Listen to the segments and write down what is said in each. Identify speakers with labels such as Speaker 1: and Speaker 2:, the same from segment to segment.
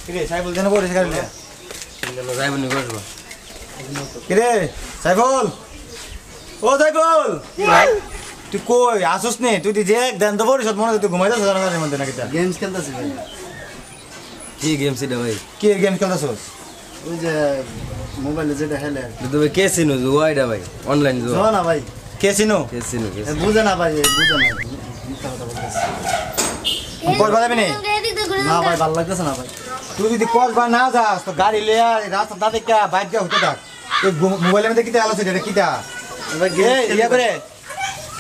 Speaker 1: কিরে সাইফুল জানা পড়েছে গাড়িতে যাইব নি করব কিরে সাইফুল ও সাইফুল তুই কই আসুস নে তুই যে দেন তো পরিশোধ মনে তুই ঘুমাইতাছ জানার মধ্যে নাকি
Speaker 2: গেমস খেলতাছি ভাই
Speaker 1: কি গেম ছিল ভাই কি গেম খেলতাছস
Speaker 2: ওই যে মোবাইলে যেটা খেলে
Speaker 1: তুই কেসিনো জুয়াইডা ভাই অনলাইন
Speaker 2: জুয়া না ভাই
Speaker 1: কেসিনো
Speaker 2: বুঝে না ভাই বুঝে না মিথ্যা কথা বলতেছিস
Speaker 1: কল বাজাবি নি
Speaker 2: না ভাই ভালো লাগতেছে না ভাই
Speaker 1: তুই যদি কল বা না যাস তো গাড়ি লিয়া রাস্তা দাদে কা বাইক যা হতে থাক এই মোবাইলের মধ্যে কিটা আলোচনা এটা কিটা এই ইয়া করে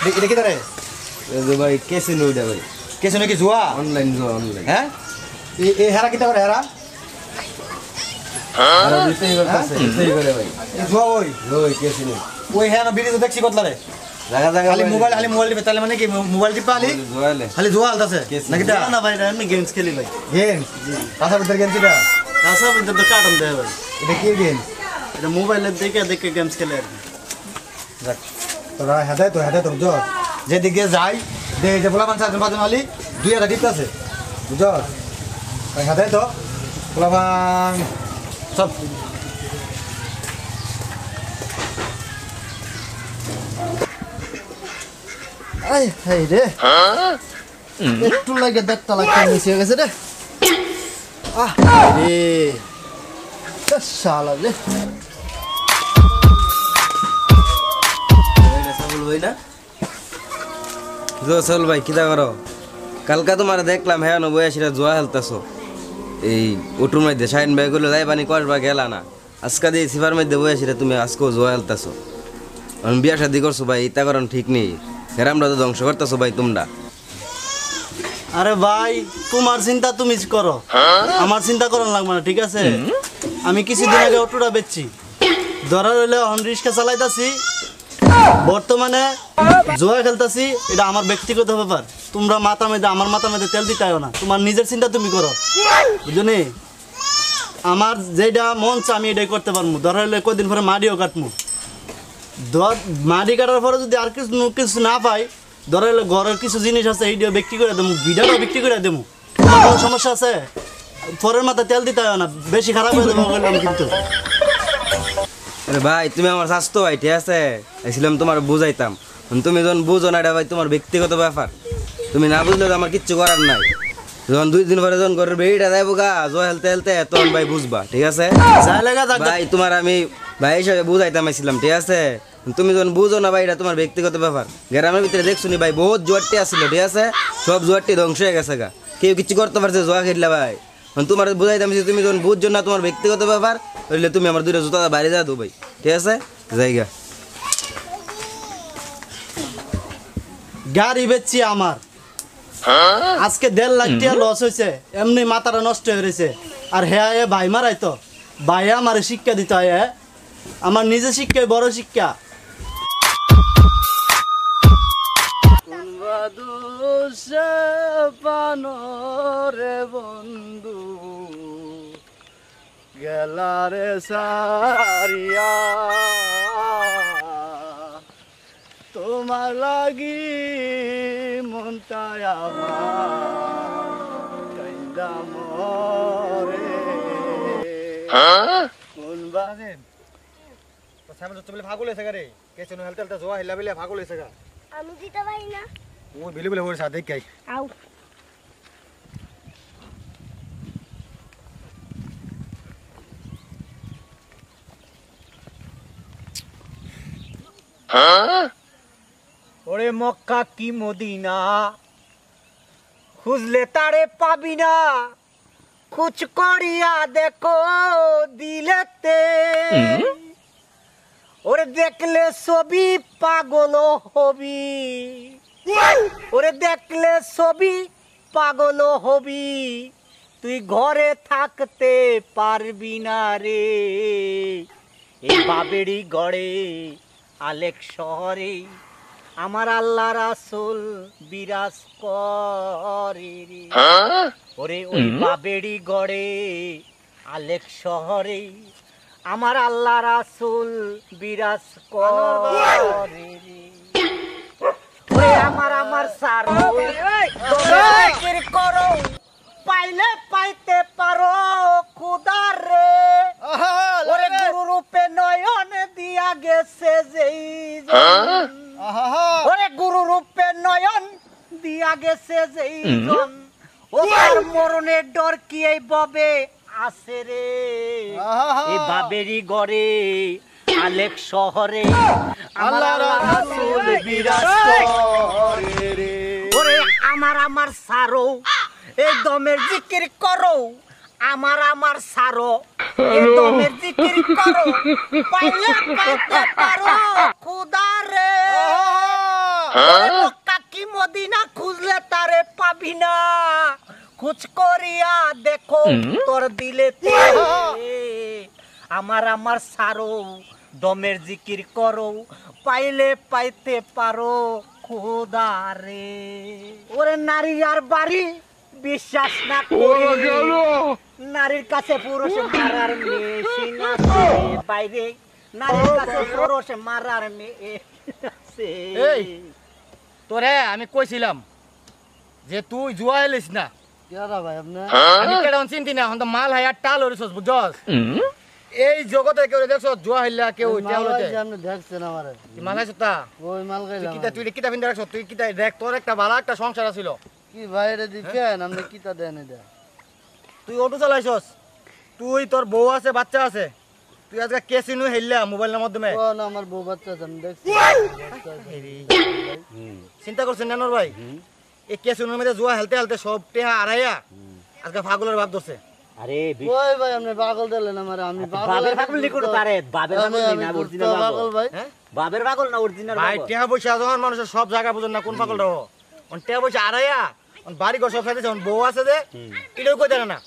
Speaker 1: এটা কিটা রে এই ভাই কেসিনো এটা ভাই কেসিনো কি জুয়া অনলাইন হ্যাঁ এই হেরা কিটা করে হেরা হ্যাঁ দিতেই করে ভাই এই জুয়া ওই কেসিনো ওই হ্যাঁ না ভিডিও দেখছি কতলা রে জায়গা জায়গা খালি মোবাইল টিপে তাহলে মানে কি মোবাইল টিপে খালি জুয়া আলতাছে নাকি
Speaker 2: না ভাই আমি গেমস খেলি ভাই
Speaker 1: গেম কাঁচা ভিতর গেম কিটা
Speaker 2: কাঁচা ভিতর তো কাটন দেয় ভাই
Speaker 1: এটা কি গেম
Speaker 2: এটা মোবাইলে দেখে দেখে গেমস খেলে আর কি
Speaker 1: যাক তোরা হেদায় তো বুঝো যেদিকে যাই দে যে পোলাপান চারজন পাঁচজন আলি 2 টিপ আছে বুঝো হেদায় তো পোলাপান সব
Speaker 2: আই হাই রে একটু লাগে দেখটা লাগতে মিশে গেছে রে রে শালা রে
Speaker 3: চল ভাই কিতা করো কালকা তোমার দেখলাম হ্যাঁ বয়াসীরা জোয়া খেলতেছো এই ওটুর মধ্যে শাহিন ভাই গুলো যাই পানি করবা গেলা না আজকা দিয়ে সিফার মধ্যে বয়াসীরা তুমি আজকেও জোয়া খেলতেছো আমি বিয়া শাদি করছো ভাই ইতা করেন ঠিক নেই হেরামরা তো ধ্বংস করতেছো ভাই তোমরা
Speaker 2: আরে ভাই তোমার চিন্তা তুমি করো আমার চিন্তা করার লাগবে না ঠিক আছে আমি কিছুদিন আগে অটোটা বেচছি ধরা রইলে অন রিক্সা চালাইতাছি বর্তমানে জুয়া খেলতাছি এটা আমার ব্যক্তিগত ব্যাপার তোমরা আমার মাথা মধ্যে তেল দিতে না তোমার নিজের চিন্তা তুমি করো বুঝলি আমার যেটা মন চা আমি এটাই করতে পারবো ধরা হইলে কদিন পরে মাটিও কাটবো মাটি কাটার পরে যদি আর কিছু না পাই ধরা হইলে ঘরের কিছু জিনিস আছে এইটাও বিক্রি করে দেবো ভিডিওটাও বিক্রি করে দেবো তোমার কোনো সমস্যা আছে পরের মাথায় তেল দিতে হয় না বেশি খারাপ হয়ে দেবো কিন্তু
Speaker 3: আরে ভাই তুমি আমার স্বাস্থ্য ভাই ঠিক আছে আইছিলাম তোমার বুঝাইতাম তুমি যখন বুঝো না এটা ভাই তোমার ব্যক্তিগত ব্যাপার তুমি না বুঝলে তো আমার কিচ্ছু করার নাই যখন 2 দিন পরে যখন ঘরের বেড়িটা যাইবো গা জয় হেলতে তখন ভাই বুঝবা ঠিক আছে ভাই তোমার আমি ভাই হিসাবে বুঝাইতাম আইছিলাম ঠিক আছে তুমি যখন বুঝো না ভাই এটা তোমার ব্যক্তিগত ব্যাপার গ্রামের ভিতরে দেখছো নি ভাই বহুত জোয়ারটি আসছিল ঠিক আছে সব জোয়ারটি ধ্বংস হয়ে গেছে গা কেউ কিছু করতে পারছে জোয়া খেললে ভাই তোমার বুঝাইতাম তুমি যখন বুঝছো না তোমার ব্যক্তিগত ব্যাপার হইলে তুমি আমার 2টা জুতা বাইরে যা দো ভাই ঠিক আছে জায়গা
Speaker 2: গাড়ি বেচছি আমার আজকে 1.5 লাখ টাকা লস হয়েছে এমনি মাথাটা নষ্ট হয়ে রয়েছে আর হ্যাঁ ভাই মারাই তো ভাই আমার শিক্ষা দিতে হয় আমার নিজে শিক্ষা বড় শিক্ষা পানরে বন্ধু গেলারে সারিয়া তোমার লাগি মনটায় আমার মরে কোন বারে
Speaker 1: তো সামনে তো বলে ভাগ হইছে রে কেসিনো হেলতে জোয়া হেলা বলে ভাগ হইছে গা
Speaker 4: আমি দিতে পারি না
Speaker 1: ও বিলি বলে ওর সাথে দেখ
Speaker 4: আউ
Speaker 5: ওরে মক্কা কি মদিনা খুঁজলে তারে পাবি না কুছ করিয়া দেখো দিলেতে ওরে দেখলে ছবি পাগল হবি ওরে দেখলে ছবি পাগল হবি তুই ঘরে থাকতে পারবি না রে এই বাবেরি গড়ে আলেক শহরে আমার আল্লাহ রাসূল বিরাজ করে রে ওরে ওই বাবেরি গড়ে আলেক শহরে আমার আল্লাহ রাসূল বিরাজ করে রে ওরে আমার সার করো পাইলে পাইতে পারো গেছে যেই জন, ওরে গুরু রূপে নয়ন দিয়া গেছে যেই জন, ও তার মরণের ডর কি এই ববে আছে রে। এই বাবেরই গড়ে আলেক শহরে আমার আল্লাহ রাসূল বিরাজ করে রে। ওরে আমার সারো এই দমের জিকির করো, আমার সারো এই দমের জিকির করো, পাইলে পাইতে পারো খোদা রে। মক্কা কি মদিনা খুঁজলে তারে পাবি না, খোঁজ করিয়া দেখো তোর দিলে আমার সারো দমের জিকির করো, পাইলে পাইতে পারো খোদা রে। ওরে নারী আর বাড়ি বিশ্বাস না করি, নারীর কাছে পুরুষ মারার মেশিন আছে বাইরে, নারীর কাছে পুরুষ মারার মেশিন আছে।
Speaker 4: এই তোরে আমি কইছিলাম যে তুই জুয়া এলিস না,
Speaker 2: কেডা ভাই আপনি?
Speaker 4: আমি কেডা চিন্তি না, হন তো মাল হাই আর টাল হরিছস বুঝছস। এই জগতে কেউ দেখছস জুয়া হইলা কেউ টেওলতে
Speaker 2: আপনি দেখছেন আমারে?
Speaker 4: কি মাল হাইছ তা
Speaker 2: ওই মাল খাইলাম।
Speaker 4: কিটা তুই কিটা বিন রাখছস, তুই কিটা দেখ তোর একটা ভালো একটা সংসার আছিল।
Speaker 2: কি ভাই এটা দিছেন আপনি কিটা দেন এটা?
Speaker 4: তুই অটো চালাইছস, তুই তোর বউ আছে বাচ্চা আছে, তুই আজকে কেসিনো হেললা মোবাইলের মাধ্যমে।
Speaker 2: কোন আমার বউ বাচ্চা আছে আমি দেখছি।
Speaker 4: চিন্তা করছেন নানোর ভাই, এই কেসিনোর মধ্যে জুয়া হেলতে হেলতে সব টেহা আড়াইয়া আজকে পাগলের ভাব ধরছে।
Speaker 5: আরে
Speaker 2: ওই ভাই আপনি পাগল দিলেন আমারে, আমি
Speaker 5: বাবের পাগল লিখুন তারে, বাবের পাগল
Speaker 2: আমি
Speaker 5: না অরিজিনাল
Speaker 2: পাগল ভাই।
Speaker 4: হ্যাঁ
Speaker 5: বাবের পাগল না অরিজিনাল
Speaker 4: ভাই টেহা পয়সা যখন মানুষের সব জায়গা বুঝেন না কোন পাগলটা হো, টেহা পয়সা আড়াইয়া বাড়ি ঘর সব ফেলেছে, বউ আছে যে এটাও কই দেয় না।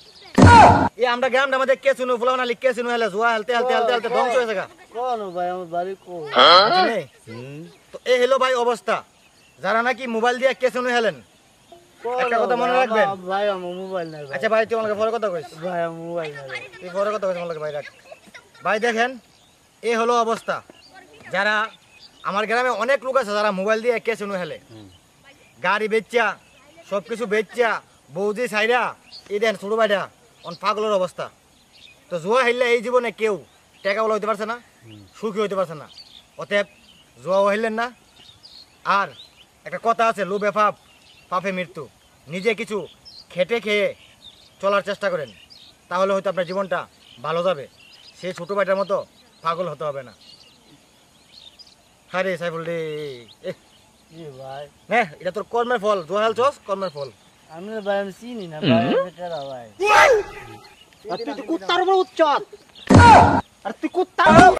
Speaker 4: এই আমরা গ্রামটা আমাদের কেসিনো ফুলাও না কেসিনো হেলে জুয়া হেলতে হেলতে হেলতে হেলতে ধ্বংস হয়েছে গা।
Speaker 2: কোন ভাই আমার বাড়ি কো?
Speaker 4: বুঝলি? তো এই হলো ভাই অবস্থা, যারা নাকি মোবাইল দিয়ে কেসিনো হেলেন একটা কথা মনে রাখবেন।
Speaker 2: ভাই আমার মোবাইল নাই ভাই।
Speaker 4: আচ্ছা ভাই তুই আমাকে পরে কথা কইস,
Speaker 2: ভাই আমার মোবাইল নাই ভাই।
Speaker 4: তুই পরে কথা কইস আমাকে ভাই রাখ। ভাই দেখেন এই হলো অবস্থা, যারা আমার গ্রামে অনেক লোক আছে যারা মোবাইল দিয়ে কেসিনো হেলে, গাড়ি বেচা সব কিছু বেচা বৌদি সাইরা এই দেন ছোট ভাইটা অন পাগলের অবস্থা। তো জুয়া হেললে এই জীবনে কেউ টাকা বলা হইতে পারছে না, সুখী হইতে পারছে না, অতএব জুয়াও হেললেন না। আর একটা কথা আছে, লোভে পাপ পাপে মৃত্যু, নিজে কিছু খেটে খেয়ে চলার চেষ্টা করেন, তাহলে হয়তো আপনার জীবনটা ভালো যাবে, সেই ছোটো ভাইটার মতো পাগল হতে হবে না। হ্যাঁ রে সাইফুল রে,
Speaker 2: জি ভাই
Speaker 4: নে এটা তোর কর্মের ফল, জুয়া হেলছস কর্মের ফল।
Speaker 2: আমি ভাই আমি চিনি না ভাই, আপনি কেডা ভাই?
Speaker 5: তুই তো কুত্তার উপর উচ্চত, আর তুই কুত্তার